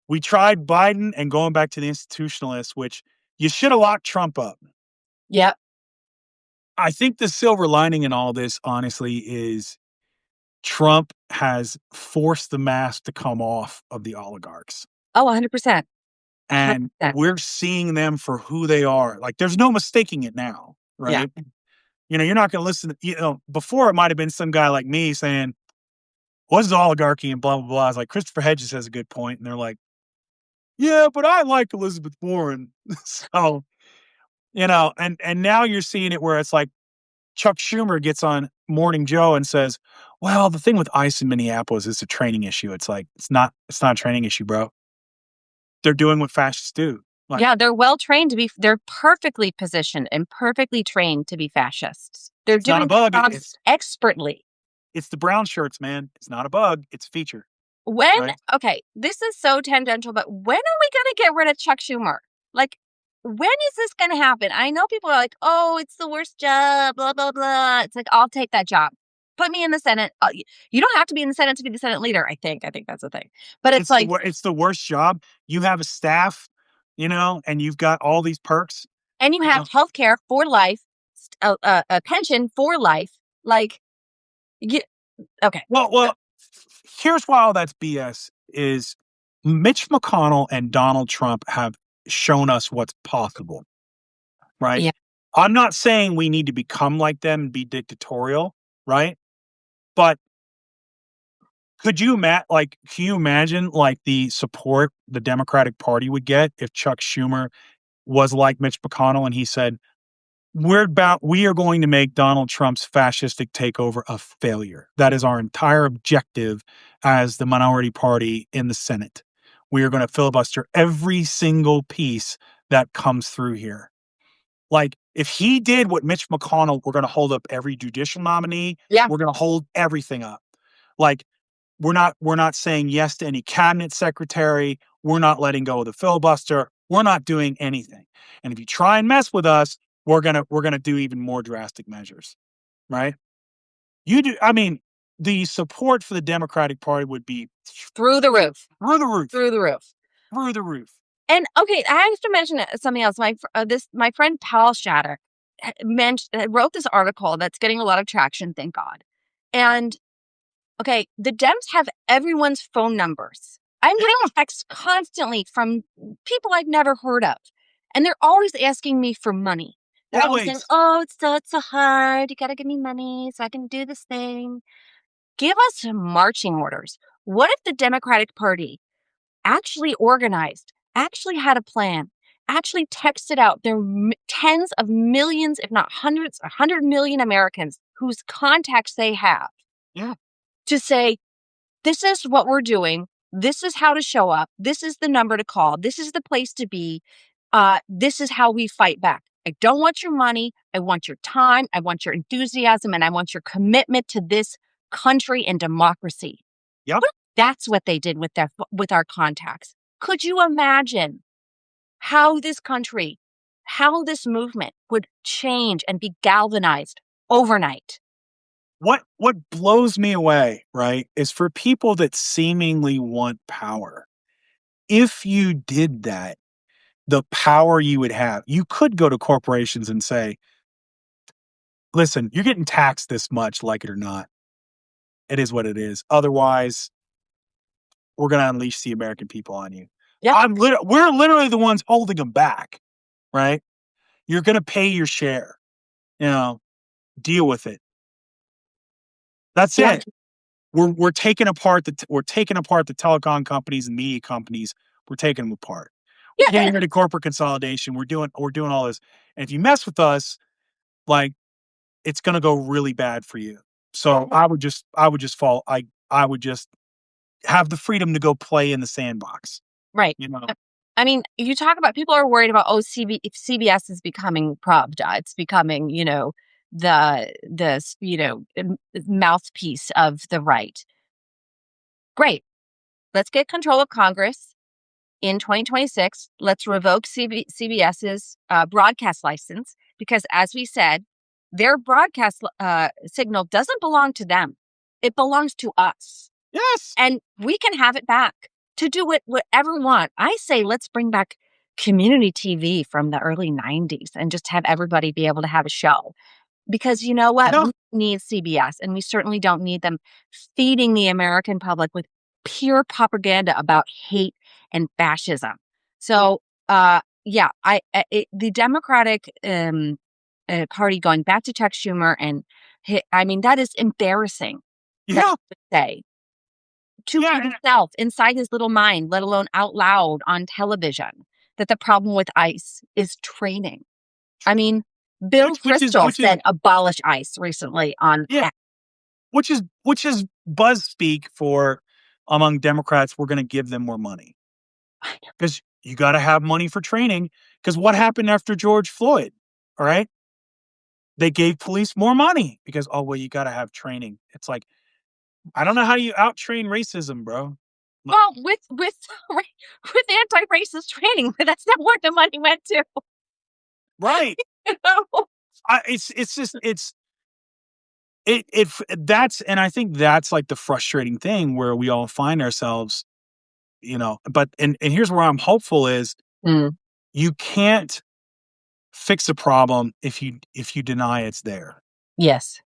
We tried Biden and going back to the institutionalists, which you should have locked Trump up. Yep. I think the silver lining in all this, honestly, is Trump has forced the mask to come off of the oligarchs. Oh, 100%. And 100%. we're seeing them for who they are. Like, there's no mistaking it now, Yeah. right? You're not going to listen to, before it might have been some guy like me saying, what is oligarchy and blah, blah, blah. I was like, Christopher Hedges has a good point. And they're like, yeah, but I like Elizabeth Warren. So, and now you're seeing it where it's like Chuck Schumer gets on Morning Joe and says, well, the thing with ICE in Minneapolis is a training issue. It's like, it's not a training issue, bro. They're doing what fascists do. Like, Yeah, they're well trained they're perfectly positioned and perfectly trained to be fascists. They're it's not a doing their bug. jobs expertly. It's the brown shirts, man. It's not a bug. It's a feature, When, right? okay, this is so tangential, but when are we going to get rid of Chuck Schumer? Like, when is this going to happen? I know people are like, oh, it's the worst job, blah, blah, blah. It's like, I'll take that job. Put me in the Senate. You don't have to be in the Senate to be the Senate leader, I think. I think that's the thing. But it's like, It's the worst job. You have a staff, and you've got all these perks. and you You have know? health care for life, a pension for life. Like, you, okay. Well, here's why all that's BS is Mitch McConnell and Donald Trump have shown us what's possible, right? Yeah. I'm not saying we need to become like them and be dictatorial, right? But can you imagine like the support the Democratic Party would get if Chuck Schumer was like Mitch McConnell and he said, we are going to make Donald Trump's fascistic takeover a failure. That is our entire objective as the minority party in the Senate. We are going to filibuster every single piece that comes through here. Like, if he did what Mitch McConnell, we're going to hold up every judicial nominee. Yeah. We're going to hold everything up. Like, we're not saying yes to any cabinet secretary. We're not letting go of the filibuster. We're not doing anything. And if you try and mess with us, we're gonna do even more drastic measures, right? You do. I mean, the support for the Democratic Party would be Through the roof. through the roof, Through the roof. through the roof. And okay, I have to mention something else. My friend Paul Shattuck wrote this article that's getting a lot of traction, thank God. And okay, the Dems have everyone's phone numbers. I'm getting texts constantly from people I've never heard of, and they're always asking me for money. They're always saying, Always. "Oh, it's so hard. You got to give me money so I can do this thing." Give us some marching orders. What if the Democratic Party actually organized, actually had a plan, actually texted out their tens of millions, if not hundreds, 100 million Americans whose contacts they have Yeah. to say, this is what we're doing. This is how to show up. This is the number to call. This is the place to be. This is how we fight back. I don't want your money. I want your time. I want your enthusiasm. And I want your commitment to this country and democracy. Yep. That's what they did with our contacts. Could you imagine how this country, how this movement would change and be galvanized overnight? What blows me away, right, is for people that seemingly want power. If you did that, the power you would have, you could go to corporations and say, listen, you're getting taxed this much, like it or not. It is what it is. Otherwise, we're going to unleash the American people on you. Yeah. We're literally the ones holding them back, right? You're going to pay your share. Deal with it. That's Yeah. it. We're taking apart the telecom companies and media companies. We're taking them apart. We're Yeah. getting rid of corporate consolidation. We're doing all this. And if you mess with us, like, it's going to go really bad for you. So I would just fall. I would just have the freedom to go play in the sandbox. Right. I mean, you talk about people are worried about, if CBS is becoming Pravda, it's becoming, the mouthpiece of the right. Great. Let's get control of Congress in 2026. Let's revoke CBS's broadcast license because, as we said, their broadcast signal doesn't belong to them. It belongs to us. Yes. And we can have it back to do whatever we want. I say let's bring back community TV from the early 90s and just have everybody be able to have a show. Because you know what? Yeah. We need CBS, and we certainly don't need them feeding the American public with pure propaganda about hate and fascism. So, yeah, the Democratic Party going back to Chuck Schumer and I mean, that is embarrassing that Yeah. he would say to Yeah. himself inside his little mind, let alone out loud on television, that the problem with ICE is training. I mean, Bill Kristol Which is said abolish ICE recently on yeah, X. which is buzz speak for among Democrats. We're going to give them more money I know. because you got to have money for training. Because what happened after George Floyd? All right, they gave police more money because well, you got to have training. It's like I don't know how you out train racism, bro. Well, with anti-racist training, but that's not where the money went to. Right. You know? It's just that's and I think that's like the frustrating thing where we all find ourselves, but and here's where I'm hopeful is Mm, you can't fix a problem if you deny it's there. yes.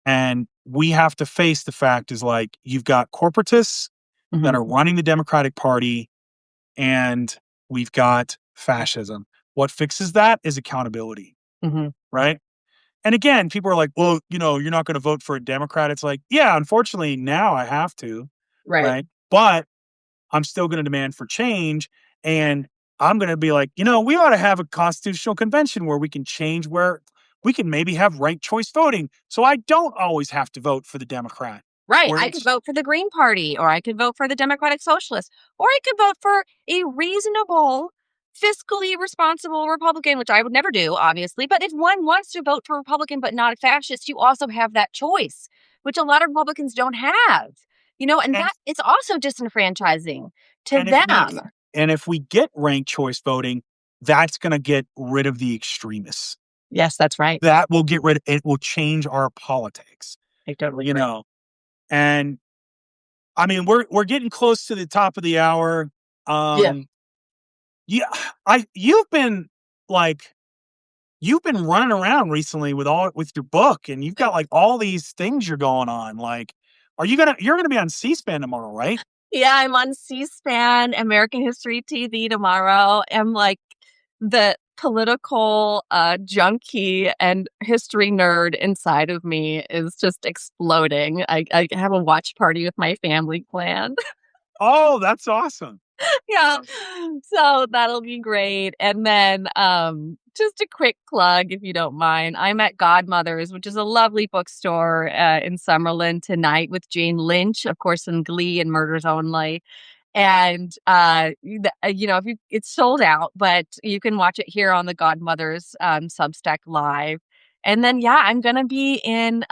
And we have to face the fact is like you've got corporatists that Mhm, are running the Democratic Party and we've got fascism. What fixes that is accountability, mhm. right? And again, people are like, well, you're not going to vote for a Democrat. It's like, yeah, unfortunately, now I have to, Right. right? But I'm still going to demand for change. And I'm going to be like, we ought to have a constitutional convention where we can change where we can maybe have ranked choice voting. So I don't always have to vote for the Democrat. Right. Where I could it's vote for the Green Party, or I could vote for the Democratic Socialists, or I could vote for a reasonable, fiscally responsible Republican, which I would never do, obviously. But if one wants to vote for Republican but not a fascist, you also have that choice, which a lot of Republicans don't have. And and that it's also disenfranchising to and if we them. and if we get ranked choice voting, that's going to get rid of the extremists. Yes, that's right. That will get rid it will change our politics, I totally you agree. know. And I mean, we're getting close to the top of the hour. Yeah. Um yeah, I you've been running around recently with your book and you've got like all these things you're going on. Like, you're gonna be on C-SPAN tomorrow, right? Yeah, I'm on C-SPAN, American History TV tomorrow. I'm like the political junkie and history nerd inside of me is just exploding. I have a watch party with my family planned. Oh, that's awesome. Yeah. So that'll be great. And then just a quick plug if you don't mind. I'm at Godmother's, which is a lovely bookstore in Summerlin tonight with Jane Lynch, of course, in Glee and Murders Only. And if it's sold out, but you can watch it here on the Godmother's Substack live. And then yeah, I'm gonna be in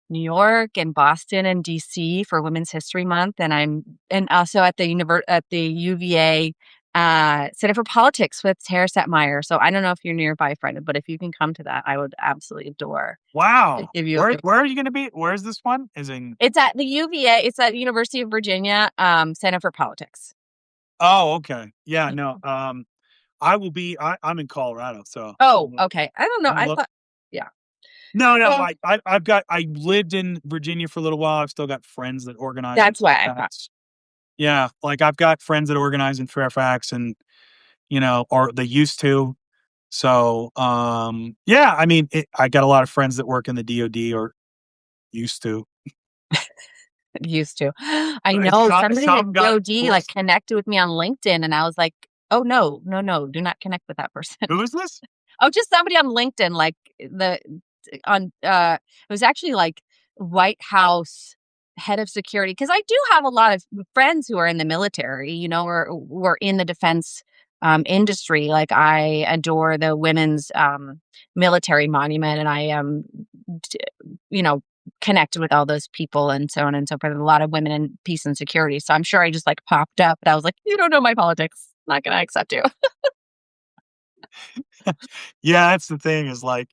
New York and Boston and DC for Women's History Month, and and also at the UVA Center for Politics with Tara Setmeyer. So I don't know if you're nearby, friend, but if you can come to that, I would absolutely adore to Wow. give you a Where are you gonna be? Where's this one? Is in it's at the UVA. It's at University of Virginia Center for Politics. Oh, okay. Yeah, no. I'm in Colorado, so Oh, okay. I don't know. I'm I look thought, yeah. no, no, Well, I lived in Virginia for a little while. I've still got friends that organize in that's why I thought. Fairfax. Yeah, like I've got friends that organize in Fairfax and or they used to. So, yeah, I mean, I got a lot of friends that work in the DoD or used to. Used to. I It's know got somebody some at got DOD like connected with me on LinkedIn, and I was like, "Oh no, no, no, do not connect with that person." who is this? Oh, just somebody on LinkedIn, like the on it was actually like White House head of security. Because I do have a lot of friends who are in the military, or were in the defense industry. Like I adore the women's military monument, and I am, d- you know, connected with all those people and so on and so forth. A lot of women in peace and security. So I'm sure I just like popped up, but I was like, you don't know my politics. Not gonna accept you. Yeah, that's the thing is like,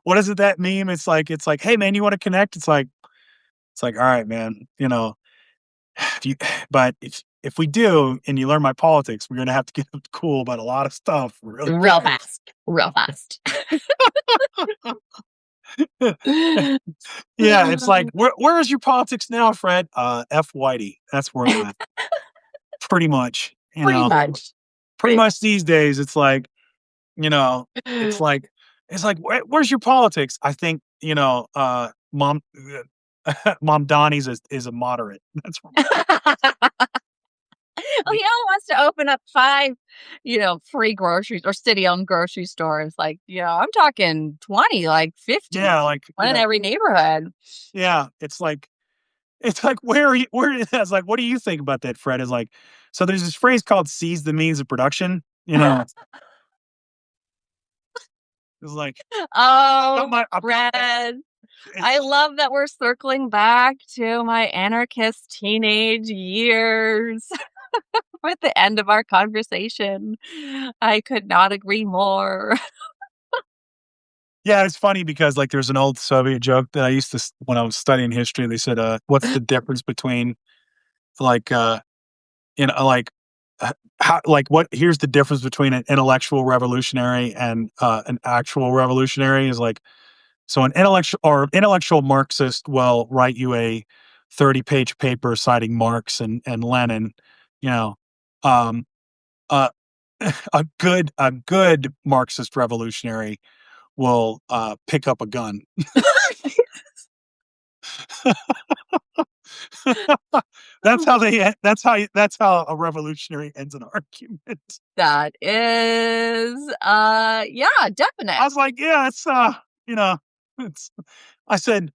what is it that meme? It's like, "Hey man, you wanna connect?" It's like, "All right, man, if you but if we do, and you learn my politics, we're gonna have to get cool about a lot of stuff really Real quickly. fast. Real fast. Yeah, it's like, where is your politics now, Fred? F Whitey. That's where I'm at. Pretty much, Pretty much. pretty much these days, it's like, you know, it's like where's your politics? I think, mom Mom Donnie's is a moderate. That's where Oh, he all wants to open up 5, free groceries or city-owned grocery stores. Like, I'm talking 20, like 50, yeah, like, one in every neighborhood. yeah, it's like, where are you where it's like, what do you think about that, Fred? Is like, so there's this phrase called "seize the means of production," it's like, Oh, I'm Fred. I it's love that we're circling back to my anarchist teenage years with the end of our conversation. I could not agree more. yeah, it's funny because, like, there's an old Soviet joke that I used to when I was studying history, they said, "What's the difference between, like, like, how like, what here's the difference between an intellectual revolutionary and, an actual revolutionary," is like, so an intellectual Marxist will write you a 30-page paper citing Marx and Lenin, you know, um, uh, a good Marxist revolutionary will, pick up a gun. That's how a revolutionary ends an argument. That is, yeah, definite. I was like, "Yeah, you know, it's" I said,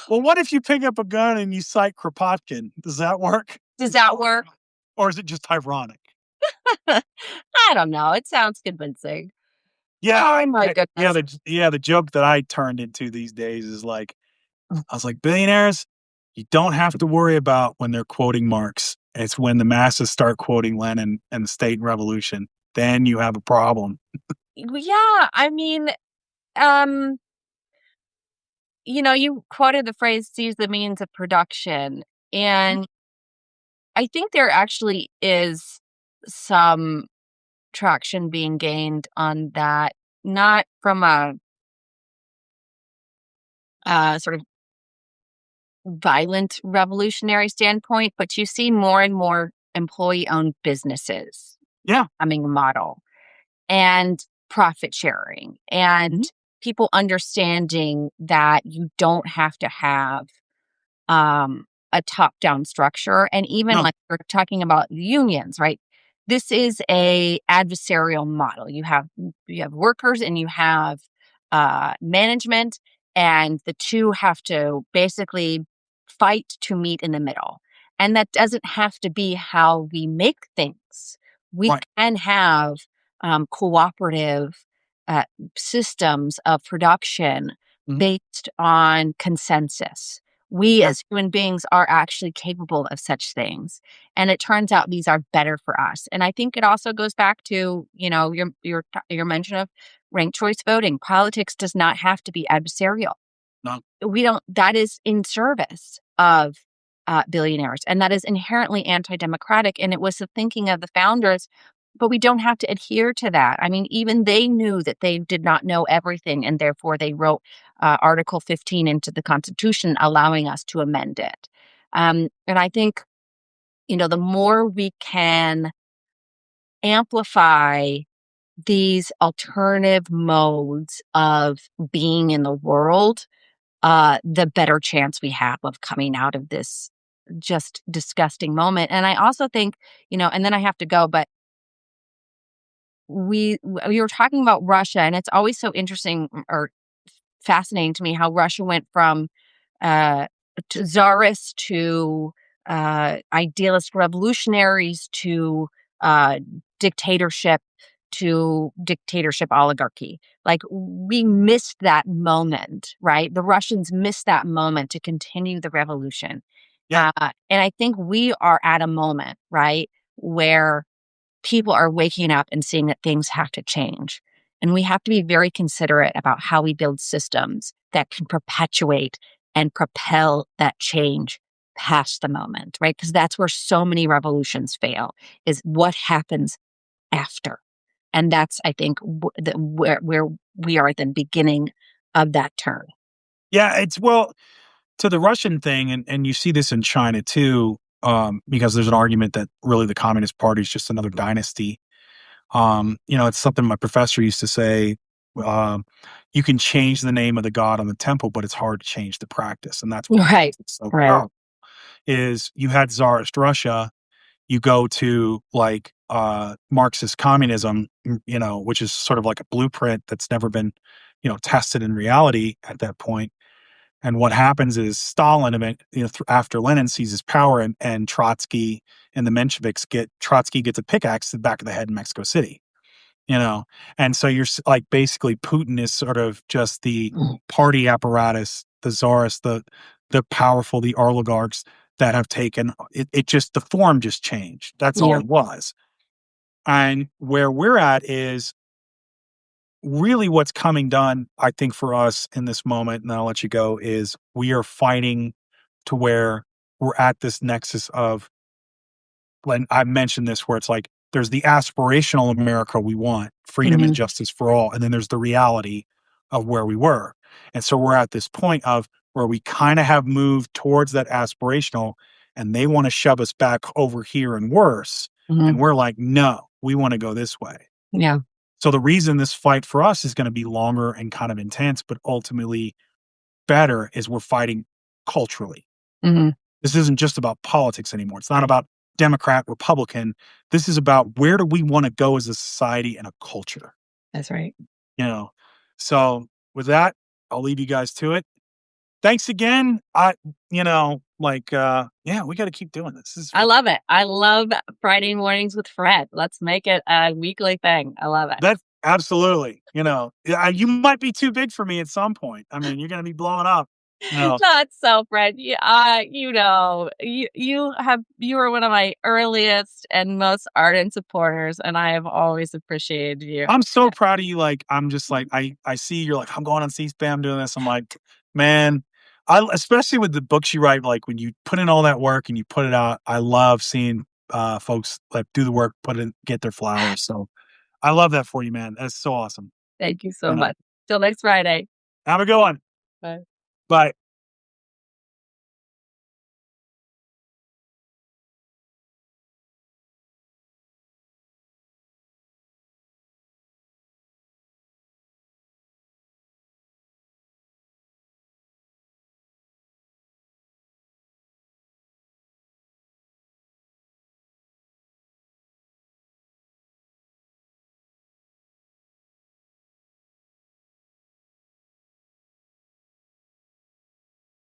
"Well, what if you pick up a gun and you cite Kropotkin? Does that work? Does that work? Or is it just ironic?" I don't know. It sounds convincing. Yeah, Oh my goodness. the joke that I turned into these days is like, I was like, "Billionaires, you don't have to worry about when they're quoting Marx. It's when the masses start quoting Lenin and the state revolution, then you have a problem." Yeah, I mean, um, you quoted the phrase "seize the means of production," and I think there actually is some traction being gained on that, not from a sort of violent revolutionary standpoint, but you see more and more employee-owned businesses Yeah. becoming a model, and profit sharing, Mhm. and people understanding that you don't have to have a top-down structure, and even, No. like, we're talking about unions, right? This is a adversarial model. You have workers and you have, management, and the 2 have to basically fight to meet in the middle, and that doesn't have to be how we make things. We Right. can have, cooperative, uh, systems of production Mhm. based on consensus. We Yeah. as human beings are actually capable of such things. And it turns out these are better for us. And I think it also goes back to, your mention of ranked choice voting. Politics does not have to be adversarial. No. We don't, that is in service of billionaires, and that is inherently anti-democratic. And it was the thinking of the founders, but we don't have to adhere to that. I mean, even they knew that they did not know everything, and therefore they wrote Article 15 into the Constitution, allowing us to amend it. And I think, the more we can amplify these alternative modes of being in the world, the better chance we have of coming out of this just disgusting moment. And I also think, and then I have to go, but we were talking about Russia, and it's always so interesting or fascinating to me how Russia went from uh, czarists to idealist revolutionaries to uh, dictatorship dictatorship oligarchy. Like, we missed that moment, right? The Russians missed that moment to continue the revolution. Yeah. And I think we are at a moment, right, where people are waking up and seeing that things have to change. And we have to be very considerate about how we build systems that can perpetuate and propel that change past the moment, right? Because that's where so many revolutions fail, is what happens after. And that's, I think, where we are at the beginning of that turn. Yeah, it's well, to the Russian thing, and you see this in China too, because there's an argument that really the Communist Party is just another dynasty. It's something my professor used to say. Um, you can change the name of the god on the temple, but it's hard to change the practice, and that's what Right. makes it so Right. powerful. Is you had Tsarist Russia, you go to like Marxist communism, which is sort of like a blueprint that's never been, tested in reality at that point. And what happens is Stalin, after Lenin seizes power, and Trotsky and the Mensheviks Trotsky gets a pickaxe to the back of the head in Mexico City, you know, and so like basically Putin is sort of just the party apparatus, the czars, the powerful, the oligarchs that have taken it. It just the form just changed. That's all Yeah. it was. And where we're at is really what's coming done, I think, for us in this moment, and I'll let you go, is we are fighting to where we're at this nexus of when I mentioned this, where it's like there's the aspirational America we want, freedom and Hmm. justice for all, and then there's the reality of where we were. And so we're at this point of where we kind of have moved towards that aspirational, and they want to shove us back over here and worse. Hmm. And we're like, no, we want to go this way. Yeah. So the reason this fight for us is going to be longer and kind of intense, but ultimately better, is we're fighting culturally. Hmm. This isn't just about politics anymore. It's not about Democrat, Republican. This is about where do we want to go as a society and a culture, That's right. you know? So with that, I'll leave you guys to it. Thanks again. Yeah, we got to keep doing this. This is I love it. I love Friday mornings with Fred. Let's make it a weekly thing. I love it. That's absolutely, yeah, you might be too big for me at some point. I mean, you're going to be blowing up, you know. Not so, Fred. You were one of my earliest and most ardent supporters, and I have always appreciated you. I'm so proud of you. Like, I'm just like, I see you're like, I'm going on C-SPAN doing this. I'm like, man, especially with the books you write, like when you put in all that work and you put it out, I love seeing folks like do the work, get their flowers. So I love that for you, man. That's so awesome. Thank you so You know, much. Till next Friday. have a good one. Bye. Bye.